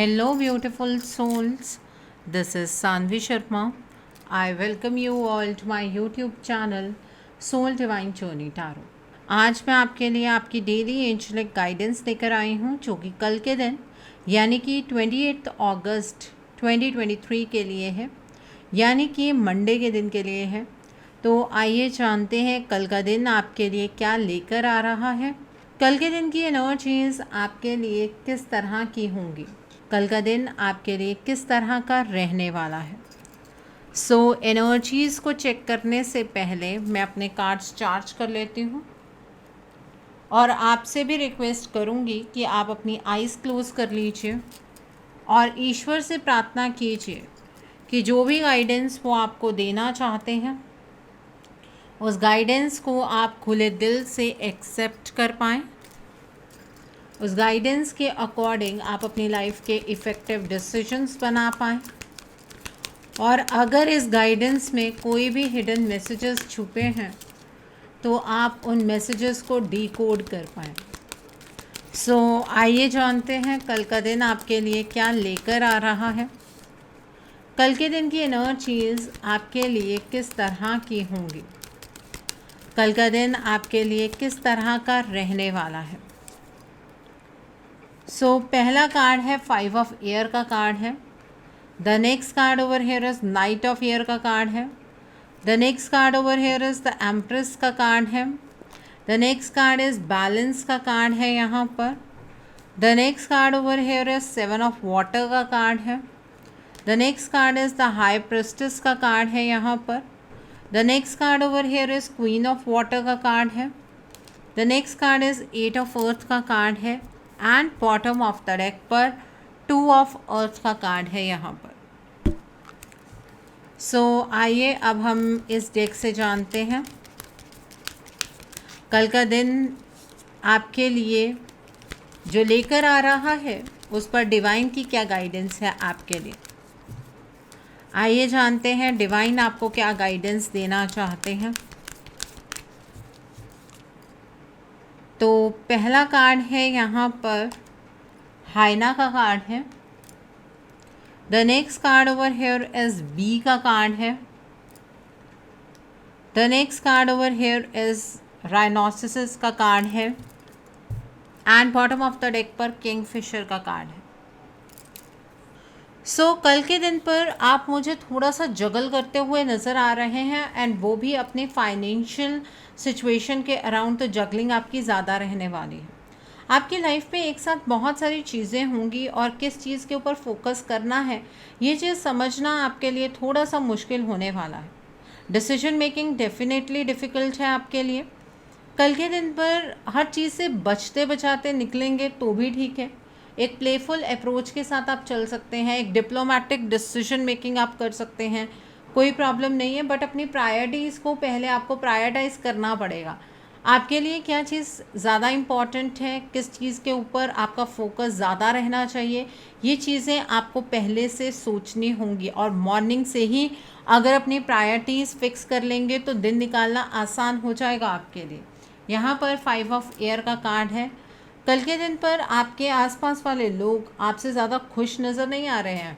Hello, beautiful souls. This is Sanvi Sharma. I welcome you all to my YouTube channel, Soul Divine Journey Tarot. आज मैं आपके लिए आपकी daily angelic guidance लेकर आई हूँ, जो कि कल के दिन यानी कि 28 अगस्त 2023 के लिए है, यानी कि मंडे के दिन के लिए है। तो आइए जानते हैं कल का दिन आपके लिए क्या लेकर आ रहा है। कल के दिन की एनर्जीज आपके लिए किस तरह की होंगी, कल का दिन आपके लिए किस तरह का रहने वाला है। एनर्जीज़ को चेक करने से पहले मैं अपने कार्ड्स चार्ज कर लेती हूँ और आपसे भी रिक्वेस्ट करूँगी कि आप अपनी आइज़ क्लोज़ कर लीजिए और ईश्वर से प्रार्थना कीजिए कि जो भी गाइडेंस वो आपको देना चाहते हैं उस गाइडेंस को आप खुले दिल से एक्सेप्ट कर पाएँ। उस गाइडेंस के अकॉर्डिंग आप अपनी लाइफ के इफ़ेक्टिव डिसीजंस बना पाएँ और अगर इस गाइडेंस में कोई भी हिडन मैसेजेस छुपे हैं तो आप उन मैसेजेस को डीकोड कर पाएँ। आइए जानते हैं कल का दिन आपके लिए क्या लेकर आ रहा है। कल के दिन की एनर्जीज़ आपके लिए किस तरह की होंगी, कल का दिन आपके लिए किस तरह का रहने वाला है। पहला कार्ड है 5 ऑफ एयर का कार्ड है। The next card over here is night of air का कार्ड है। The next card over here is the empress का कार्ड है। The next card is balance का कार्ड है यहाँ पर। The next card over here is 7 of water का card है। The next card is the high prestige का card है यहाँ पर। The next card over here is queen of water का कार्ड है। The next card is 8 of earth का card है and bottom of the deck पर 2 ऑफ अर्थ का कार्ड है यहाँ पर। आइए अब हम इस डेक से जानते हैं कल का दिन आपके लिए जो लेकर आ रहा है उस पर डिवाइन की क्या गाइडेंस है आपके लिए। आइए जानते हैं डिवाइन आपको क्या गाइडेंस देना चाहते हैं। तो पहला कार्ड है यहाँ पर हाइना का कार्ड है। The next card over here is bee का कार्ड है। The next card over here is rhinoceros का कार्ड है and bottom of the deck पर किंगफिशर का कार्ड है। कल के दिन पर आप मुझे थोड़ा सा जगल करते हुए नज़र आ रहे हैं एंड वो भी अपने फाइनेंशियल सिचुएशन के अराउंड। तो जगलिंग आपकी ज़्यादा रहने वाली है। आपकी लाइफ में एक साथ बहुत सारी चीज़ें होंगी और किस चीज़ के ऊपर फोकस करना है ये चीज़ समझना आपके लिए थोड़ा सा मुश्किल होने वाला है। डिसीजन मेकिंग डेफिनेटली डिफ़िकल्ट है आपके लिए। कल के दिन पर हर चीज़ से बचते बचाते निकलेंगे तो भी ठीक है। एक प्लेफुल अप्रोच के साथ आप चल सकते हैं, एक डिप्लोमेटिक डिसीजन मेकिंग आप कर सकते हैं, कोई प्रॉब्लम नहीं है। बट अपनी प्रायोरिटीज़ को पहले आपको प्रायोरिटाइज़ करना पड़ेगा। आपके लिए क्या चीज़ ज़्यादा इम्पॉर्टेंट है, किस चीज़ के ऊपर आपका फोकस ज़्यादा रहना चाहिए, ये चीज़ें आपको पहले से सोचनी होंगी। और मॉर्निंग से ही अगर अपनी प्रायोरिटीज़ फिक्स कर लेंगे तो दिन निकालना आसान हो जाएगा आपके लिए। यहाँ पर 5 ऑफ एयर का कार्ड है। कल के दिन पर आपके आसपास वाले लोग आपसे ज़्यादा खुश नज़र नहीं आ रहे हैं।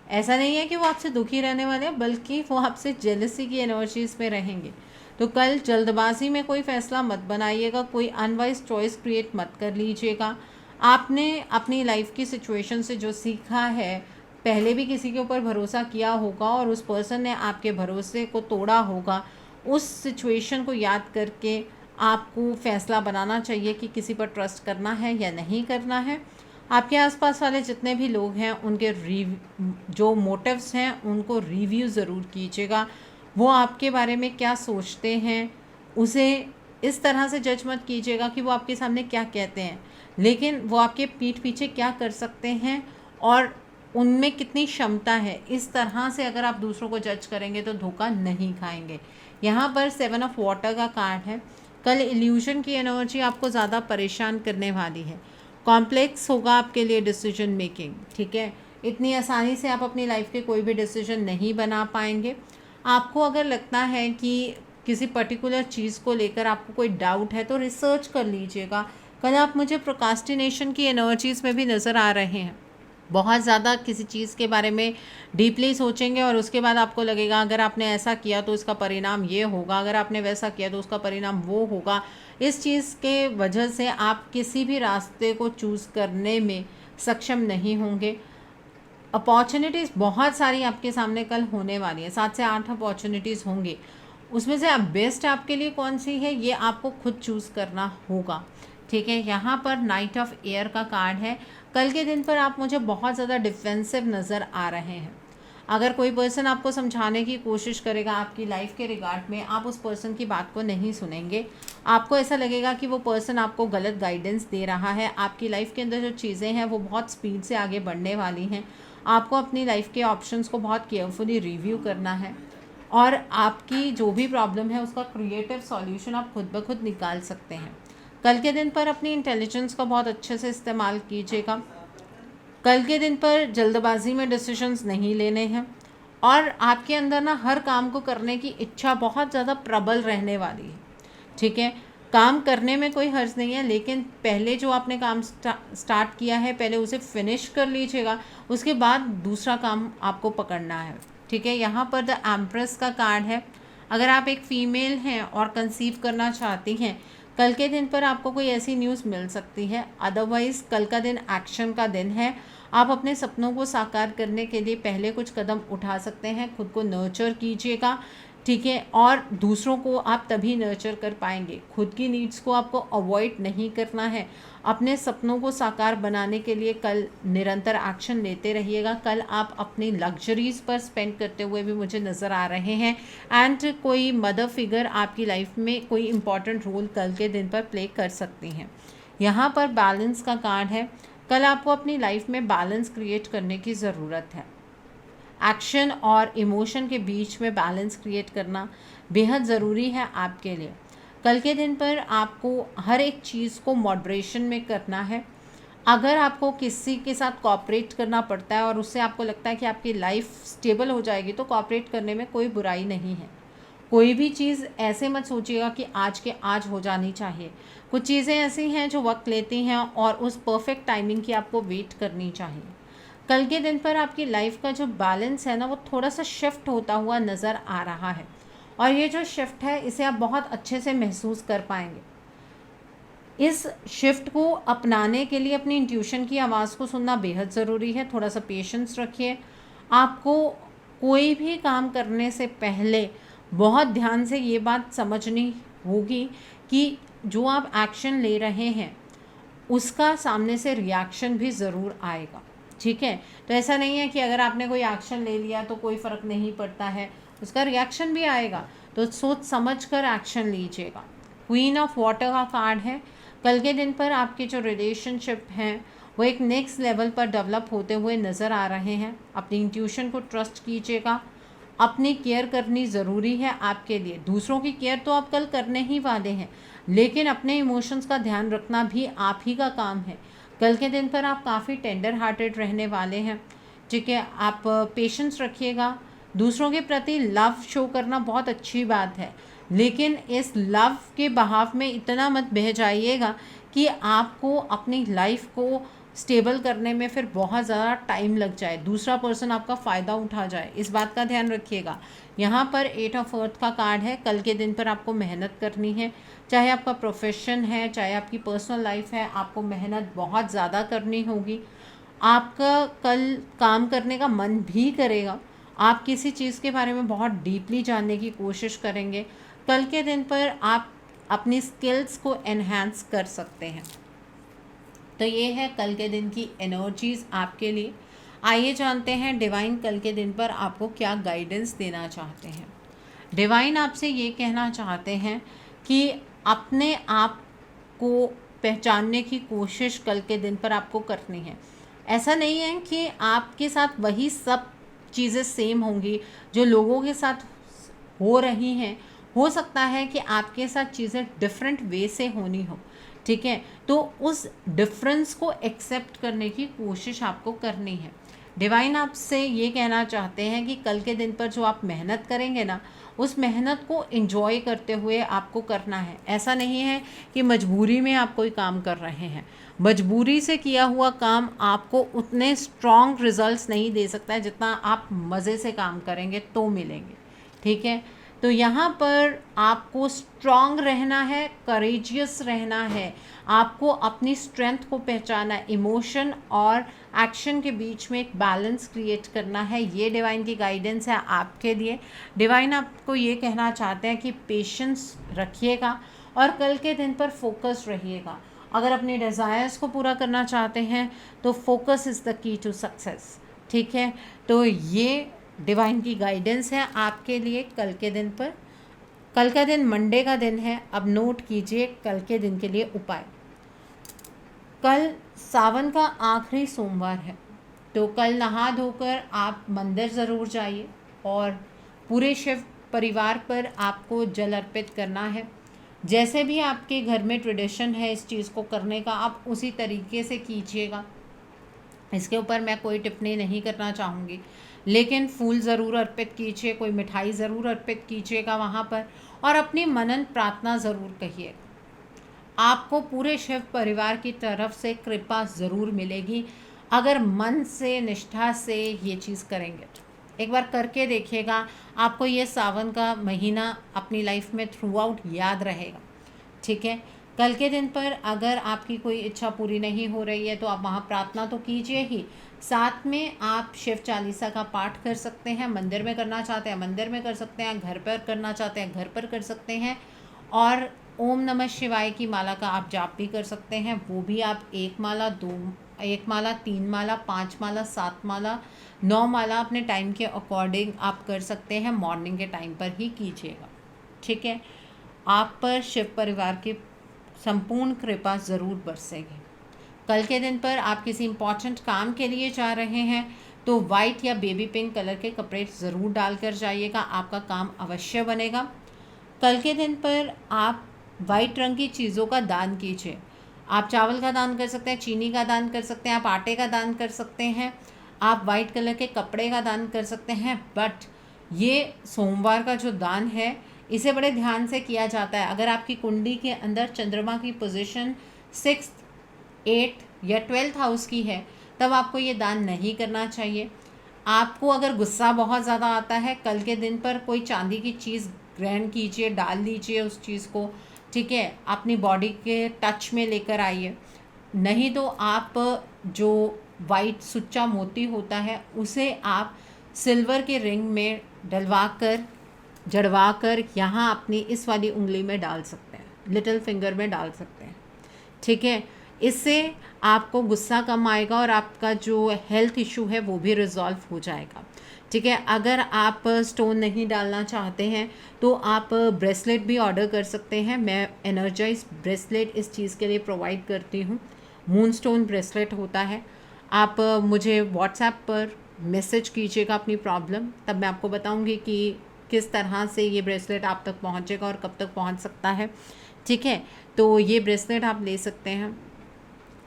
ऐसा नहीं है कि वो आपसे दुखी रहने वाले हैं, बल्कि वो आपसे जेलसी की एनर्जीज़ में रहेंगे। तो कल जल्दबाजी में कोई फ़ैसला मत बनाइएगा, कोई अनवाइज चॉइस क्रिएट मत कर लीजिएगा। आपने अपनी लाइफ की सिचुएशन से जो सीखा है, पहले भी किसी के ऊपर भरोसा किया होगा और उस पर्सन ने आपके भरोसे को तोड़ा होगा। उस सिचुएशन को याद करके आपको फ़ैसला बनाना चाहिए कि किसी पर ट्रस्ट करना है या नहीं करना है। आपके आसपास वाले जितने भी लोग हैं उनके जो मोटिव्स हैं उनको रिव्यू ज़रूर कीजिएगा। वो आपके बारे में क्या सोचते हैं उसे इस तरह से जज मत कीजिएगा कि वो आपके सामने क्या कहते हैं, लेकिन वो आपके पीठ पीछे क्या कर सकते हैं और उनमें कितनी क्षमता है। इस तरह से अगर आप दूसरों को जज करेंगे तो धोखा नहीं खाएंगे। यहाँ पर 7 ऑफ वाटर का कार्ड है। कल इल्यूजन की एनर्जी आपको ज़्यादा परेशान करने वाली है। कॉम्प्लेक्स होगा आपके लिए डिसीजन मेकिंग, ठीक है। इतनी आसानी से आप अपनी लाइफ के कोई भी डिसीजन नहीं बना पाएंगे। आपको अगर लगता है कि किसी पर्टिकुलर चीज़ को लेकर आपको कोई डाउट है तो रिसर्च कर लीजिएगा। कल आप मुझे प्रोकास्टिनेशन की एनर्जीज़ में भी नज़र आ रहे हैं। बहुत ज़्यादा किसी चीज़ के बारे में डीपली सोचेंगे और उसके बाद आपको लगेगा अगर आपने ऐसा किया तो इसका परिणाम ये होगा, अगर आपने वैसा किया तो उसका परिणाम वो होगा। इस चीज़ के वजह से आप किसी भी रास्ते को चूज़ करने में सक्षम नहीं होंगे। अपॉर्चुनिटीज़ बहुत सारी आपके सामने कल होने वाली है, 7 से 8 अपॉर्चुनिटीज़ होंगी। उसमें से अब बेस्ट आपके लिए कौन सी है ये आपको खुद चूज़ करना होगा, ठीक है। यहाँ पर नाइट ऑफ एयर का कार्ड है। कल के दिन पर आप मुझे बहुत ज़्यादा डिफेंसिव नज़र आ रहे हैं। अगर कोई पर्सन आपको समझाने की कोशिश करेगा आपकी लाइफ के रिगार्ड में, आप उस पर्सन की बात को नहीं सुनेंगे। आपको ऐसा लगेगा कि वो पर्सन आपको गलत गाइडेंस दे रहा है। आपकी लाइफ के अंदर जो चीज़ें हैं वो बहुत स्पीड से आगे बढ़ने वाली हैं। आपको अपनी लाइफ के ऑप्शंस को बहुत केयरफुली रिव्यू करना है और आपकी जो भी प्रॉब्लम है उसका क्रिएटिव सॉल्यूशन आप खुद ब खुद निकाल सकते हैं। कल के दिन पर अपनी इंटेलिजेंस का बहुत अच्छे से इस्तेमाल कीजिएगा। कल के दिन पर जल्दबाजी में डिसीजंस नहीं लेने हैं और आपके अंदर ना हर काम को करने की इच्छा बहुत ज़्यादा प्रबल रहने वाली है, ठीक है। काम करने में कोई हर्ज नहीं है, लेकिन पहले जो आपने काम स्टार्ट किया है पहले उसे फिनिश कर लीजिएगा, उसके बाद दूसरा काम आपको पकड़ना है, ठीक है। यहाँ पर द एम्प्रेस का कार्ड है। अगर आप एक फ़ीमेल हैं और कंसीव करना चाहती हैं, कल के दिन पर आपको कोई ऐसी न्यूज़ मिल सकती है। अदरवाइज़ कल का दिन एक्शन का दिन है। आप अपने सपनों को साकार करने के लिए पहले कुछ कदम उठा सकते हैं। खुद को नर्चर कीजिएगा, ठीक है, और दूसरों को आप तभी नर्चर कर पाएंगे। खुद की नीड्स को आपको अवॉइड नहीं करना है। अपने सपनों को साकार बनाने के लिए कल निरंतर एक्शन लेते रहिएगा। कल आप अपनी लग्जरीज़ पर स्पेंड करते हुए भी मुझे नज़र आ रहे हैं एंड कोई मदर फिगर आपकी लाइफ में कोई इम्पॉर्टेंट रोल कल के दिन पर प्ले कर सकती हैं। यहाँ पर बैलेंस का कार्ड है। कल आपको अपनी लाइफ में बैलेंस क्रिएट करने की ज़रूरत है। एक्शन और इमोशन के बीच में बैलेंस क्रिएट करना बेहद ज़रूरी है आपके लिए। कल के दिन पर आपको हर एक चीज़ को मॉडरेशन में करना है। अगर आपको किसी के साथ कोऑपरेट करना पड़ता है और उससे आपको लगता है कि आपकी लाइफ स्टेबल हो जाएगी, तो कोऑपरेट करने में कोई बुराई नहीं है। कोई भी चीज़ ऐसे मत सोचिएगा कि आज के आज हो जानी चाहिए। कुछ चीज़ें ऐसी हैं जो वक्त लेती हैं और उस परफेक्ट टाइमिंग की आपको वेट करनी चाहिए। कल के दिन पर आपकी लाइफ का जो बैलेंस है ना, वो थोड़ा सा शिफ्ट होता हुआ नज़र आ रहा है और ये जो शिफ्ट है इसे आप बहुत अच्छे से महसूस कर पाएंगे। इस शिफ्ट को अपनाने के लिए अपनी इंट्यूशन की आवाज़ को सुनना बेहद ज़रूरी है। थोड़ा सा पेशेंस रखिए। आपको कोई भी काम करने से पहले बहुत ध्यान से ये बात समझनी होगी कि जो आप एक्शन ले रहे हैं उसका सामने से रिएक्शन भी ज़रूर आएगा, ठीक है। तो ऐसा नहीं है कि अगर आपने कोई एक्शन ले लिया तो कोई फ़र्क नहीं पड़ता है, उसका रिएक्शन भी आएगा। तो सोच समझ कर एक्शन लीजिएगा। क्वीन ऑफ वाटर का कार्ड है। कल के दिन पर आपके जो रिलेशनशिप हैं वो एक नेक्स्ट लेवल पर डेवलप होते हुए नज़र आ रहे हैं। अपनी इंट्यूशन को ट्रस्ट कीजिएगा। अपनी केयर करनी ज़रूरी है आपके लिए। दूसरों की केयर तो आप कल करने ही वाले हैं, लेकिन अपने इमोशंस का ध्यान रखना भी आप ही का काम है। कल के दिन पर आप काफ़ी टेंडर हार्टेड रहने वाले हैं, ठीक है। आप पेशेंस रखिएगा। दूसरों के प्रति लव शो करना बहुत अच्छी बात है, लेकिन इस लव के बहाव में इतना मत बह जाइएगा कि आपको अपनी लाइफ को स्टेबल करने में फिर बहुत ज़्यादा टाइम लग जाए, दूसरा पर्सन आपका फ़ायदा उठा जाए। इस बात का ध्यान रखिएगा। यहाँ पर 8 ऑफ अर्थ का कार्ड है। कल के दिन पर आपको मेहनत करनी है, चाहे आपका प्रोफेशन है चाहे आपकी पर्सनल लाइफ है, आपको मेहनत बहुत ज़्यादा करनी होगी। आपका कल काम करने का मन भी करेगा। आप किसी चीज़ के बारे में बहुत डीपली जानने की कोशिश करेंगे। कल के दिन पर आप अपनी स्किल्स को एनहांस कर सकते हैं। तो ये है कल के दिन की एनर्जीज़ आपके लिए। आइए जानते हैं डिवाइन कल के दिन पर आपको क्या गाइडेंस देना चाहते हैं। डिवाइन आपसे ये कहना चाहते हैं कि अपने आप को पहचानने की कोशिश कल के दिन पर आपको करनी है। ऐसा नहीं है कि आपके साथ वही सब चीज़ें सेम होंगी जो लोगों के साथ हो रही हैं। हो सकता है कि आपके साथ चीज़ें डिफरेंट वे से होनी हो, ठीक है। तो उस डिफरेंस को एक्सेप्ट करने की कोशिश आपको करनी है। डिवाइन आपसे ये कहना चाहते हैं कि कल के दिन पर जो आप मेहनत करेंगे ना, उस मेहनत को एंजॉय करते हुए आपको करना है। ऐसा नहीं है कि मजबूरी में आप कोई काम कर रहे हैं। मजबूरी से किया हुआ काम आपको उतने स्ट्रॉन्ग रिजल्ट्स नहीं दे सकता है जितना आप मज़े से काम करेंगे तो मिलेंगे। ठीक है, तो यहाँ पर आपको स्ट्रॉन्ग रहना है, करेजियस रहना है, आपको अपनी स्ट्रेंथ को पहचाना, इमोशन और एक्शन के बीच में एक बैलेंस क्रिएट करना है। ये डिवाइन की गाइडेंस है आपके लिए। डिवाइन आपको ये कहना चाहते हैं कि पेशेंस रखिएगा और कल के दिन पर फोकस रहिएगा। अगर अपने डिज़ायर्स को पूरा करना चाहते हैं तो focus is the key to success. ठीक है, तो ये डिवाइन की गाइडेंस है आपके लिए कल के दिन पर। कल का दिन मंडे का दिन है। अब नोट कीजिए कल के दिन के लिए उपाय। कल सावन का आखिरी सोमवार है, तो कल नहा धोकर आप मंदिर ज़रूर जाइए और पूरे शिव परिवार पर आपको जल अर्पित करना है। जैसे भी आपके घर में ट्रेडिशन है इस चीज़ को करने का, आप उसी तरीके से कीजिएगा। इसके ऊपर मैं कोई टिप्पणी नहीं करना चाहूँगी, लेकिन फूल ज़रूर अर्पित कीजिए, कोई मिठाई ज़रूर अर्पित कीजिएगा वहाँ पर, और अपनी मनन प्रार्थना ज़रूर कहिएगा। आपको पूरे शिव परिवार की तरफ से कृपा ज़रूर मिलेगी अगर मन से, निष्ठा से ये चीज़ करेंगे तो। एक बार करके देखिएगा, आपको ये सावन का महीना अपनी लाइफ में थ्रू आउट याद रहेगा। ठीक है, कल के दिन पर अगर आपकी कोई इच्छा पूरी नहीं हो रही है तो आप वहाँ प्रार्थना तो कीजिए ही, साथ में आप शिव चालीसा का पाठ कर सकते हैं। मंदिर में करना चाहते हैं मंदिर में कर सकते हैं, घर पर करना चाहते हैं घर पर कर सकते हैं, और ओम नमः शिवाय की माला का आप जाप भी कर सकते हैं। वो भी आप 1 माला 3 माला 5 माला 7 माला 9 माला अपने टाइम के अकॉर्डिंग आप कर सकते हैं। मॉर्निंग के टाइम पर ही कीजिएगा। ठीक है, आप पर शिव परिवार की संपूर्ण कृपा ज़रूर बरसेगी। कल के दिन पर आप किसी इम्पॉर्टेंट काम के लिए जा रहे हैं तो वाइट या बेबी पिंक कलर के कपड़े ज़रूर डालकर जाइएगा, आपका काम अवश्य बनेगा। कल के दिन पर आप वाइट रंग की चीज़ों का दान कीजिए। आप चावल का दान कर सकते हैं, चीनी का दान कर सकते हैं, आप आटे का दान कर सकते हैं, आप वाइट कलर के कपड़े का दान कर सकते हैं। बट ये सोमवार का जो दान है इसे बड़े ध्यान से किया जाता है। अगर आपकी कुंडली के अंदर चंद्रमा की पोजीशन 6th, 8th या 12th हाउस की है तब आपको ये दान नहीं करना चाहिए। आपको अगर गुस्सा बहुत ज़्यादा आता है, कल के दिन पर कोई चांदी की चीज़ ग्रहण कीजिए, डाल लीजिए उस चीज़ को। ठीक है, अपनी बॉडी के टच में लेकर आइए। नहीं तो आप जो वाइट सुच्चा मोती होता है उसे आप सिल्वर के रिंग में जड़वा कर यहाँ अपनी इस वाली उंगली में डाल सकते हैं, लिटिल फिंगर में डाल सकते हैं। ठीक है, इससे आपको गुस्सा कम आएगा और आपका जो हेल्थ इशू है वो भी रिजॉल्व हो जाएगा। ठीक है, अगर आप स्टोन नहीं डालना चाहते हैं तो आप ब्रेसलेट भी ऑर्डर कर सकते हैं। मैं एनर्जाइज ब्रेसलेट इस चीज़ के लिए प्रोवाइड करती हूँ। मून स्टोन ब्रेसलेट होता है। आप मुझे व्हाट्सएप पर मैसेज कीजिएगा अपनी प्रॉब्लम, तब मैं आपको बताऊँगी कि किस तरह से ये ब्रेसलेट आप तक पहुँचेगा और कब तक पहुँच सकता है। ठीक है, तो ये ब्रेसलेट आप ले सकते हैं।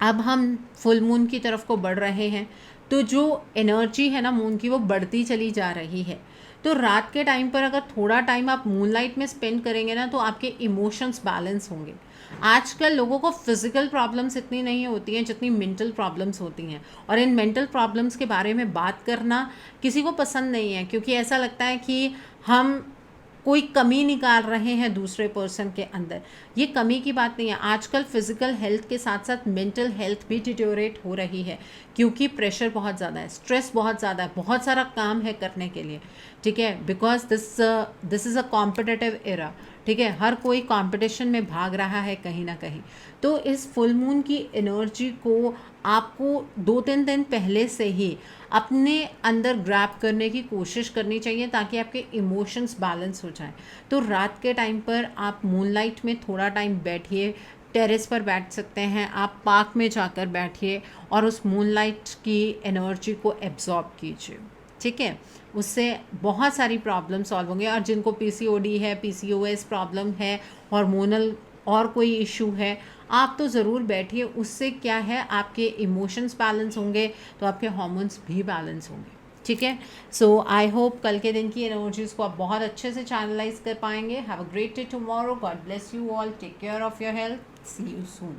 अब हम फुल मून की तरफ को बढ़ रहे हैं, तो जो एनर्जी है ना मून की वो बढ़ती चली जा रही है। तो रात के टाइम पर अगर थोड़ा टाइम आप मूनलाइट में स्पेंड करेंगे ना तो आपके इमोशंस बैलेंस होंगे। आजकल लोगों को फिज़िकल प्रॉब्लम्स इतनी नहीं होती हैं जितनी मेंटल प्रॉब्लम्स होती हैं, और इन मेंटल प्रॉब्लम्स के बारे में बात करना किसी को पसंद नहीं है, क्योंकि ऐसा लगता है कि हम कोई कमी निकाल रहे हैं दूसरे पर्सन के अंदर। ये कमी की बात नहीं है। आजकल फिज़िकल हेल्थ के साथ साथ मेंटल हेल्थ भी डिटोरेट हो रही है, क्योंकि प्रेशर बहुत ज़्यादा है, स्ट्रेस बहुत ज़्यादा है, बहुत सारा काम है करने के लिए। ठीक है, because this is a competitive era. ठीक है, हर कोई कंपटीशन में भाग रहा है कहीं ना कहीं। तो इस फुल मून की एनर्जी को आपको 2-3 दिन पहले से ही अपने अंदर ग्रैब करने की कोशिश करनी चाहिए ताकि आपके इमोशंस बैलेंस हो जाएं। तो रात के टाइम पर आप मूनलाइट में थोड़ा टाइम बैठिए, टेरेस पर बैठ सकते हैं, आप पार्क में जाकर बैठिए और उस मूनलाइट की एनर्जी को एब्जॉर्ब कीजिए। ठीक है, उससे बहुत सारी प्रॉब्लम सॉल्व होंगे। और जिनको पीसीओडी है, पीसीओएस प्रॉब्लम है, हार्मोनल और कोई इशू है, आप तो ज़रूर बैठिए। उससे क्या है, आपके इमोशंस बैलेंस होंगे तो आपके हार्मोन्स भी बैलेंस होंगे। ठीक है। सो आई होप कल के दिन की एनर्जीज को आप बहुत अच्छे से चैनलाइज कर पाएंगे। Have a great day tomorrow. God bless you all. Take care of your health. See you soon.